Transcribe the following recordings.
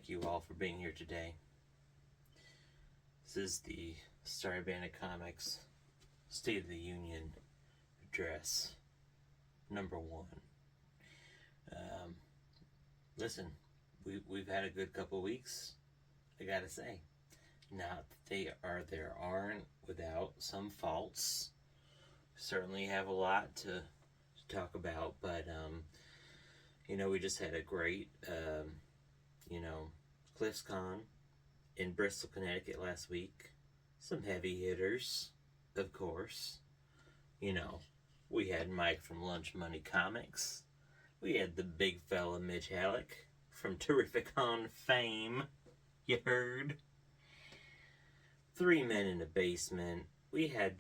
thank you all for being here today. This is the Starry Bandit Comics State of the Union address number 1. Listen, we've had a good couple weeks, I gotta say. Not that there aren't without some faults. Certainly have a lot to talk about, but we just had a great CliffsCon in Bristol, Connecticut last week. Some heavy hitters, of course. We had Mike from Lunch Money Comics. We had the big fella Mitch Halleck from Terrificon fame. You heard? 3 Men in the Basement. We got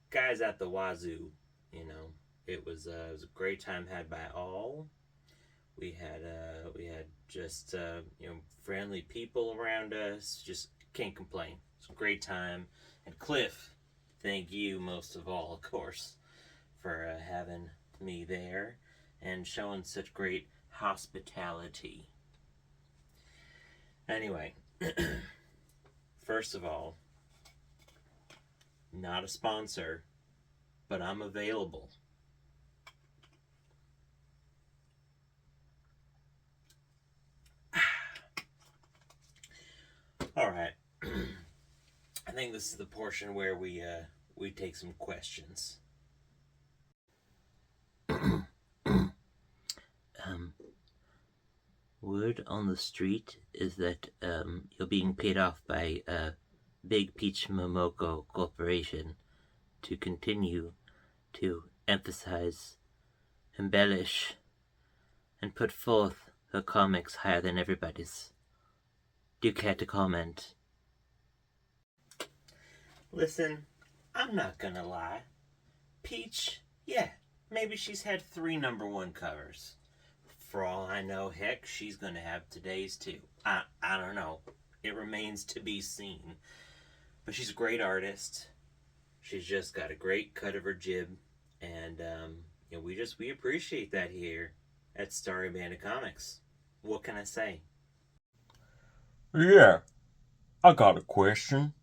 guys at the wazoo. It was a great time had by all. We had just friendly people around us. Just can't complain. It's a great time. And Cliff, thank you most of all, of course, for having me there and showing such great hospitality. Anyway, first of all, not a sponsor, but I'm available. All right. I think this is the portion where we take some questions. Word on the street is that you're being paid off by Big Peach Momoko Corporation to continue to emphasize, embellish, and put forth her comics higher than everybody's. Do you care to comment? Listen, I'm not gonna lie. Peach, yeah, maybe she's had 3 #1 covers. For all I know, heck, she's gonna have today's too. I don't know. It remains to be seen. But she's a great artist. She's just got a great cut of her jib. And we appreciate that here at Starry Bandit Comics. What can I say? Yeah, I got a question.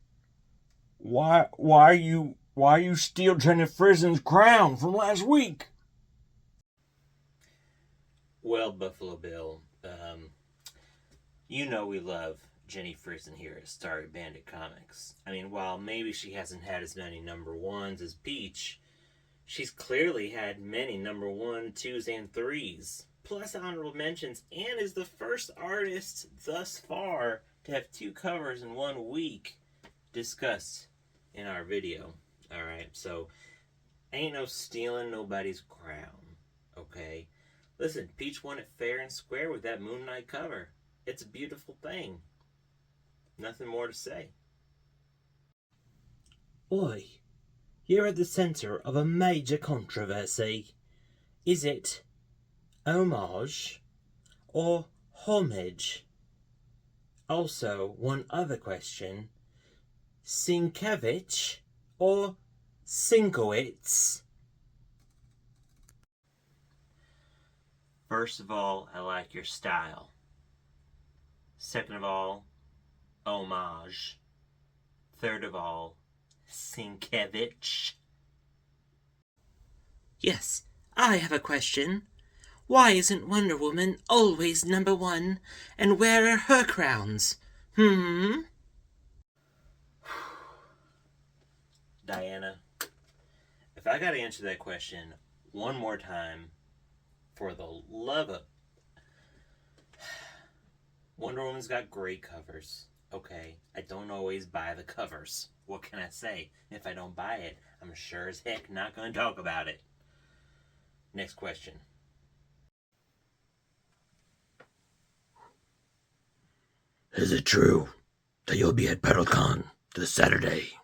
Why you steal Jenny Frizen's crown from last week? Well, Buffalo Bill, we love Jenny Frizen here at Starry Bandit Comics. I mean, while maybe she hasn't had as many #1s as Peach, she's clearly had many #1, 2s, and 3s, plus honorable mentions, and is the first artist thus far to have 2 covers in 1 week discussed in our video. Alright, so ain't no stealing nobody's crown, okay? Listen, Peach won it fair and square with that Moon Knight cover. It's a beautiful thing. Nothing more to say. Boy, you're at the center of a major controversy. Is it homage or homage? Also, one other question. Sienkiewicz or Sinkowitz? First of all, I like your style. Second of all, homage. Third of all, Sienkiewicz. Yes, I have a question. Why isn't Wonder Woman always #1, and where are her crowns? Diana, if I gotta answer that question one more time, for the love of... Wonder Woman's got great covers, okay? I don't always buy the covers. What can I say? If I don't buy it, I'm sure as heck not gonna talk about it. Next question. Is it true that you'll be at PetalCon this Saturday?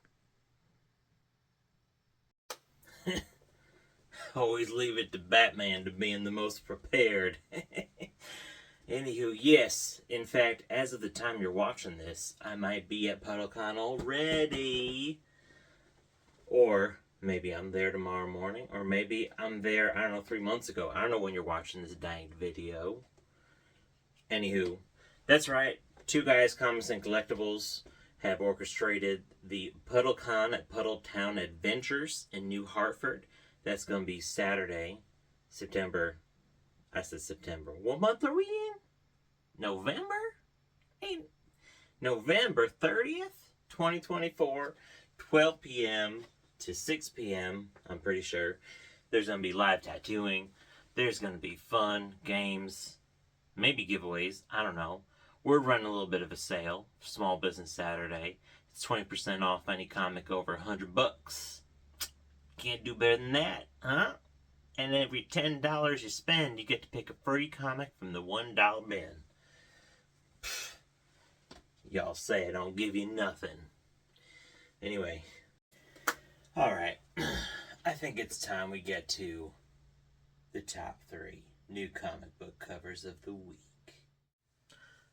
Always leave it to Batman to being the most prepared. Anywho, yes. In fact, as of the time you're watching this, I might be at PuddleCon already. Or maybe I'm there tomorrow morning. Or maybe I'm there, 3 months ago. I don't know when you're watching this dang video. Anywho, that's right. Two Guys Comics and Collectibles have orchestrated the PuddleCon at Puddletown Adventures in New Hartford. That's going to be Saturday, September. I said September. What month are we in? November? Ain't November 30th, 2024, 12 p.m. to 6 p.m. I'm pretty sure. There's going to be live tattooing. There's going to be fun, games, maybe giveaways. I don't know. We're running a little bit of a sale, Small Business Saturday. It's 20% off any comic over $100. Can't do better than that, huh? And every $10 you spend, you get to pick a free comic from the $1 bin. Y'all say I don't give you nothing. Anyway, alright. I think it's time we get to the top 3 new comic book covers of the week.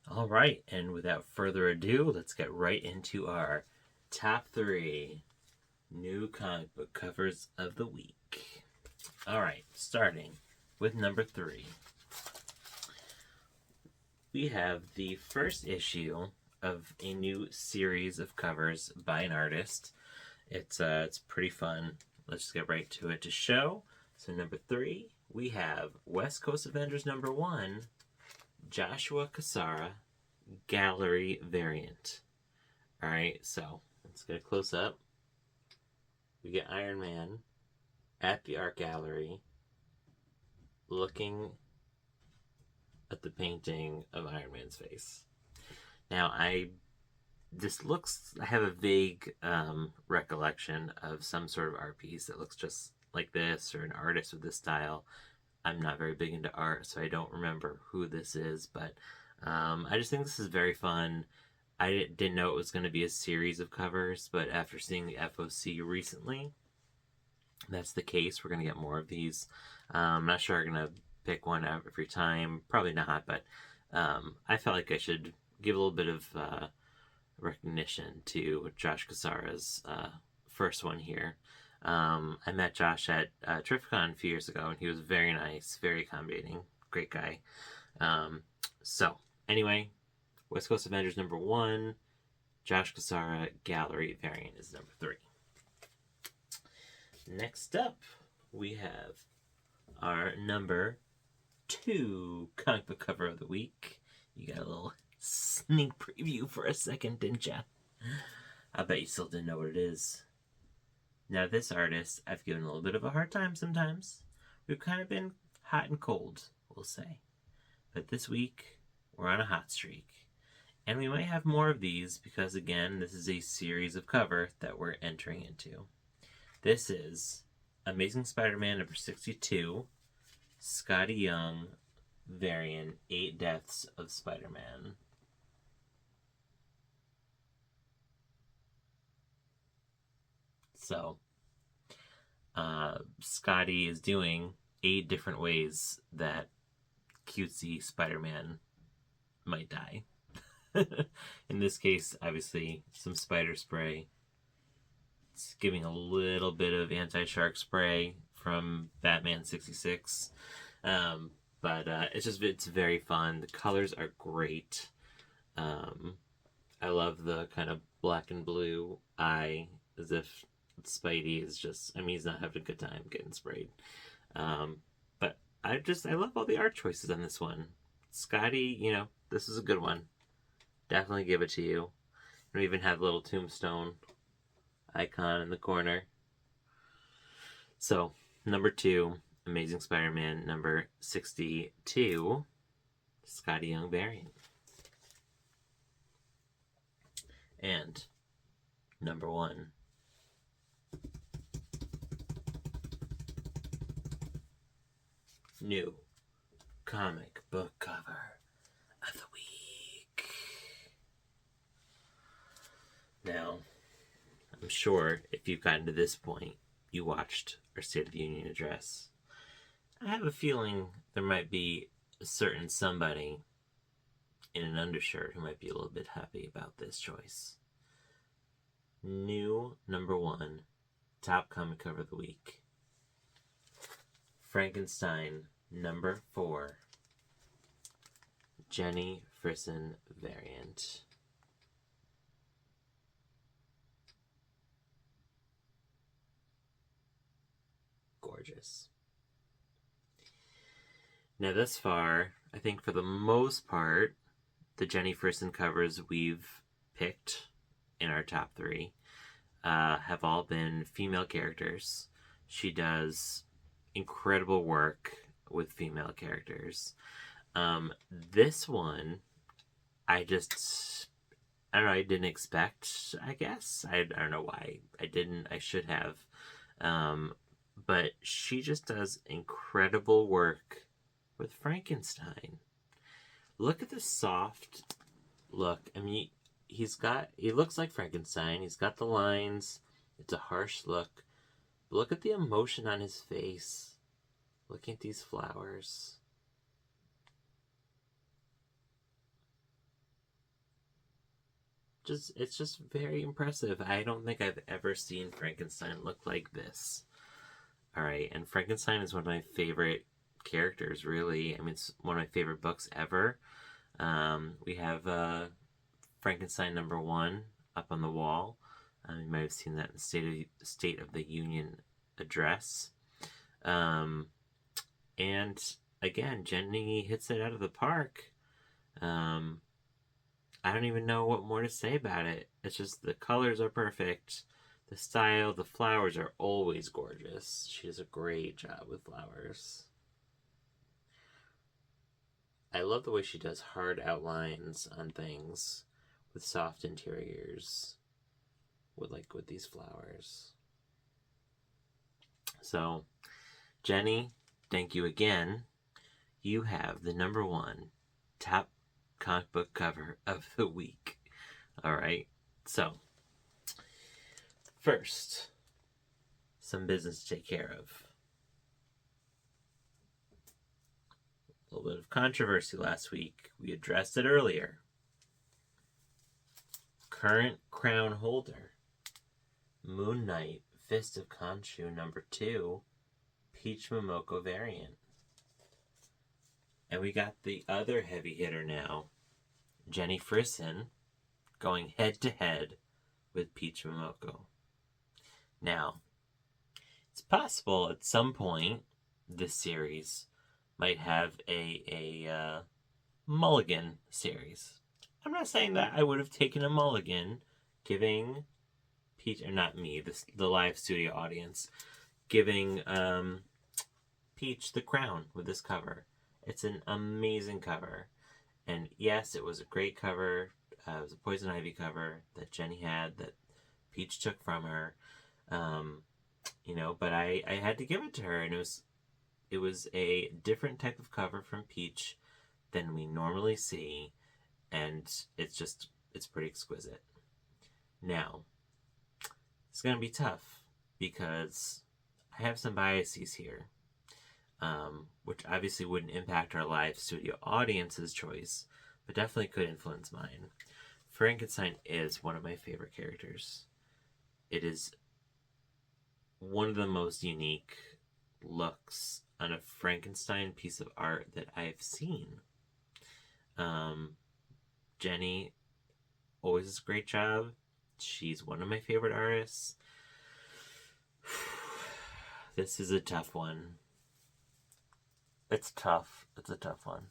Alright, and without further ado, let's get right into our top 3 new comic book covers of the week. Alright, starting with number 3. We have the first issue of a new series of covers by an artist. It's pretty fun. Let's just get right to it to show. So number 3, we have West Coast Avengers number 1, Joshua Cassara, gallery variant. Alright, so let's get a close up. We get Iron Man at the art gallery looking at the painting of Iron Man's face. Now, I have a vague recollection of some sort of art piece that looks just like this, or an artist with this style. I'm not very big into art, so I don't remember who this is, but I just think this is very fun. I didn't know it was going to be a series of covers, but after seeing the FOC recently, that's the case. We're going to get more of these. I'm not sure I'm going to pick one every time. Probably not, but I felt like I should give a little bit of recognition to Josh Cassara's first one here. I met Josh at Terrificon a few years ago, and he was very nice, very accommodating, great guy. So, anyway, West Coast Avengers number 1, Josh Cassara gallery variant is number 3. Next up, we have our number 2 comic book cover of the week. You got a little sneak preview for a second, didn't ya? I bet you still didn't know what it is. Now, this artist, I've given a little bit of a hard time sometimes. We've kind of been hot and cold, we'll say. But this week, we're on a hot streak. And we might have more of these because, again, this is a series of cover that we're entering into. This is Amazing Spider-Man number 62, Scotty Young variant, 8 Deaths of Spider-Man. So, Scotty is doing 8 different ways that cutesy Spider-Man might die. In this case, obviously, some spider spray. It's giving a little bit of anti-shark spray from Batman 66. But it's very fun. The colors are great. I love the kind of black and blue eye, as if Spidey is just, he's not having a good time getting sprayed. But I love all the art choices on this one. Scotty, this is a good one. Definitely give it to you. And we even have a little tombstone icon in the corner. So, number 2, Amazing Spider-Man number 62, Scotty Young variant. And number 1, new comic book cover of the week. Now, I'm sure if you've gotten to this point, you watched our State of the Union address. I have a feeling there might be a certain somebody in an undershirt who might be a little bit happy about this choice. New number 1, top comic cover of the week. Frankenstein number 4, Jenny Frison variant. Gorgeous. Now, thus far, I think for the most part, the Jenny Frison covers we've picked in our top three have all been female characters. She does incredible work with female characters. This one, I don't know, I didn't expect, I guess. I don't know why I didn't. I should have. But she just does incredible work with Frankenstein. Look at the soft look. I mean, he looks like Frankenstein. He's got the lines. It's a harsh look. But look at the emotion on his face. Looking at these flowers. It's just very impressive. I don't think I've ever seen Frankenstein look like this. All right, and Frankenstein is one of my favorite characters, really. I mean, it's one of my favorite books ever. We have Frankenstein #1 up on the wall. You might have seen that in the State of the Union address. And again, Jenny hits it out of the park. I don't even know what more to say about it. It's just the colors are perfect. The style, the flowers are always gorgeous. She does a great job with flowers. I love the way she does hard outlines on things with soft interiors with these flowers. So, Jenny, thank you again. You have the #1 top comic book cover of the week. All right. So, first, some business to take care of. A little bit of controversy last week. We addressed it earlier. Current crown holder, Moon Knight, Fist of Khonshu #2, Peach Momoko variant. And we got the other heavy hitter now, Jenny Frison, going head to head with Peach Momoko. Now, it's possible at some point this series might have a mulligan series. I'm not saying that I would have taken a mulligan giving Peach, or not me, the live studio audience, giving Peach the crown with this cover. It's an amazing cover. And yes, it was a great cover. It was a Poison Ivy cover that Jenny had that Peach took from her. But I had to give it to her, and it was a different type of cover from Peach than we normally see, and it's pretty exquisite. Now, it's going to be tough because I have some biases here, which obviously wouldn't impact our live studio audience's choice, but definitely could influence mine. Frankenstein is one of my favorite characters. It is one of the most unique looks on a Frankenstein piece of art that I've seen. Jenny always does a great job. She's one of my favorite artists. This is a tough one. It's tough. It's a tough one.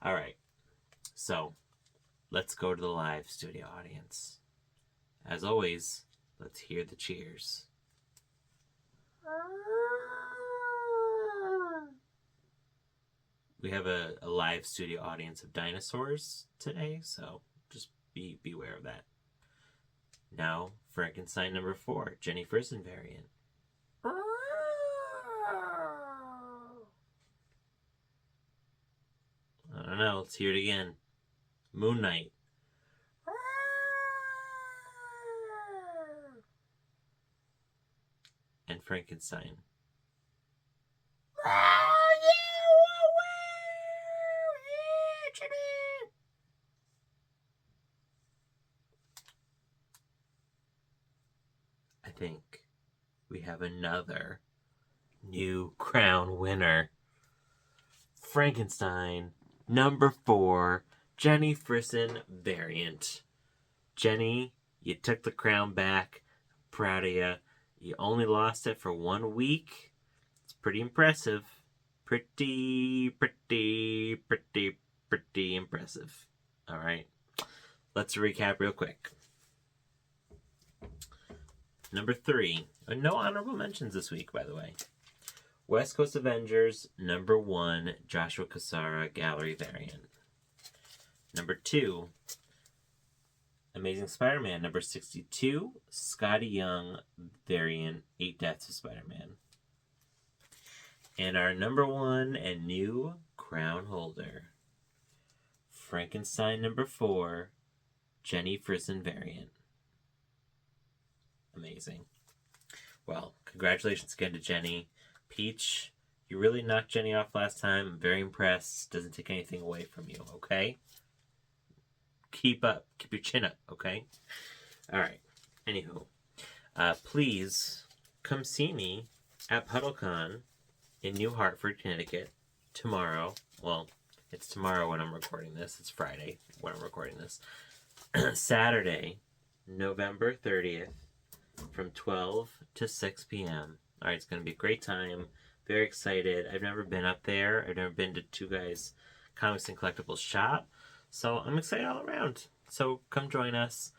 All right. So, let's go to the live studio audience. As always, let's hear the cheers. We have a live studio audience of dinosaurs today, so just beware of that. Now, Frankenstein #4, Jenny Frison variant. I don't know, let's hear it again. Moon Knight. And Frankenstein. I think we have another new crown winner. Frankenstein #4, Jenny Frison variant. Jenny, you took the crown back. Proud of you. You only lost it for 1 week. It's pretty impressive. Pretty impressive. All right. Let's recap real quick. Number 3. No honorable mentions this week, by the way. West Coast Avengers, number 1, Joshua Cassara, gallery variant. Number 2, Amazing Spider-Man, number 62, Scotty Young, variant, 8 Deaths of Spider-Man. And our number 1 and new crown holder, Frankenstein, number 4, Jenny Frison variant. Amazing. Well, congratulations again to Jenny. Peach, you really knocked Jenny off last time. I'm very impressed. Doesn't take anything away from you, okay? Keep up. Keep your chin up, okay? All right. Anywho, please come see me at PuddleCon in New Hartford, Connecticut tomorrow. Well, it's tomorrow when I'm recording this. It's Friday when I'm recording this. Saturday, November 30th from 12 to 6 p.m. All right, it's going to be a great time. Very excited. I've never been up there. I've never been to Two Guys Comics and Collectibles shop. So I'm excited all around. So come join us.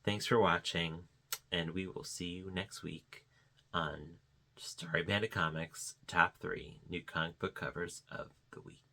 Thanks for watching. And we will see you next week on Starry Bandit Comics Top 3 New Comic Book Covers of the Week.